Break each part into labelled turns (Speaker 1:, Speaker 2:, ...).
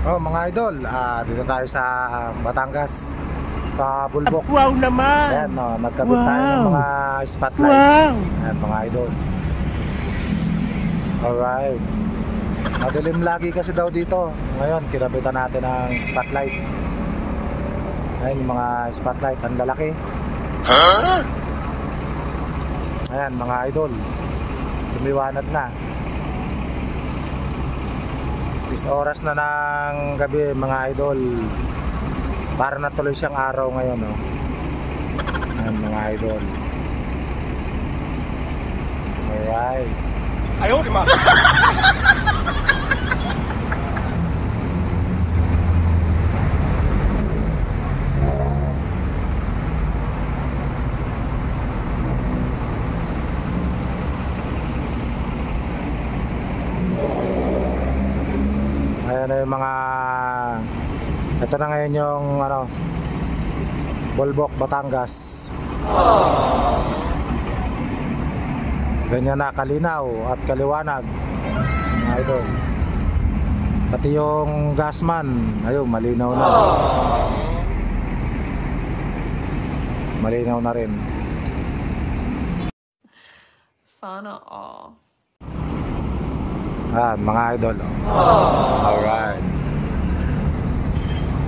Speaker 1: Oh mga idol, dito tayo sa Batangas, sa Bulbok.
Speaker 2: Wow naman!
Speaker 1: Ayan, no, nagkabit tayo ng mga spotlight.
Speaker 2: Wow!
Speaker 1: Ayan mga idol. Alright. Madilim lagi kasi daw dito. Ngayon, kinabitan natin ng spotlight. Ayan yung mga spotlight, ang lalaki.
Speaker 2: Huh?
Speaker 1: Ayan mga idol, lumiwanag na. 10 oras na ng gabi mga idol. Para natuloy siyang araw ngayon, no? Ayan mga idol. Alright.
Speaker 2: Ayaw, di ma.
Speaker 1: Ayan na yung mga, ito na ngayon yung ano, Bulbok, Batangas. Ganyan na kalinaw at kaliwanag mga idol. Pati yung gasman, ayun, malinaw na. Malinaw na rin.
Speaker 3: Sana all.
Speaker 1: Ayan mga idol. Alright.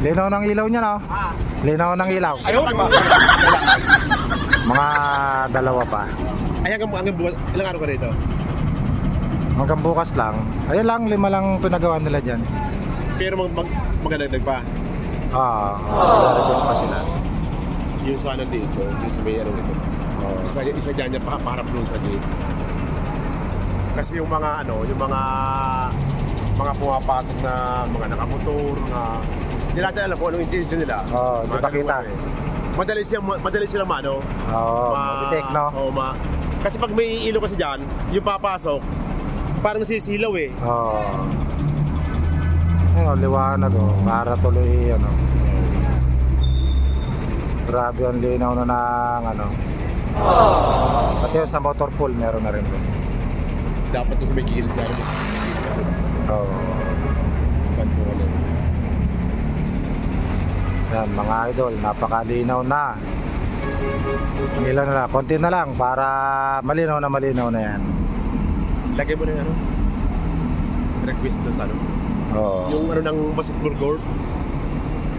Speaker 1: Linaw ng ilaw niya, no? Linaw ng ilaw.
Speaker 2: Ayaw, di ma.
Speaker 1: Mga dalawa pa.
Speaker 2: Ay, hanggang buwan. Ilang araw ka rito?
Speaker 1: Hanggang bukas lang. Ayun lang, 5 lang pinagawa nila dyan.
Speaker 2: Pero magandagdag pa.
Speaker 1: Request pa sila.
Speaker 2: Yung sana dito, yung sa may ano dito. Isa dyan niya paharap doon sa gate. Kasi yung mga ano, yung mga pumapasok na mga nakamotor na hindi natin alam kung anong intention nila.
Speaker 1: Hindi pa kita.
Speaker 2: Madali silang maano.
Speaker 1: Detect, no?
Speaker 2: Kasi pag may ilaw kasi dyan, yung papasok, parang nasisilaw eh.
Speaker 1: Ayun, liwanag, para tuloy, ano. Grabe ang linaw na ng, ano. Pati yung sa motor pool, meron na rin doon.
Speaker 2: Dapat doon sa may gilid sa ano.
Speaker 1: Yan mga idol, napakalinaw na. Ang ilaw na lang, konti na lang para malinaw na yan.
Speaker 2: Lagay mo na yung ano, request na sa ano. Yung ano ng basketball court.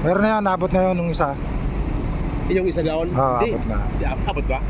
Speaker 1: Meron na yan, abot na yun nung isa.
Speaker 2: Yung isa doon?
Speaker 1: Abot na.
Speaker 2: Abot ba?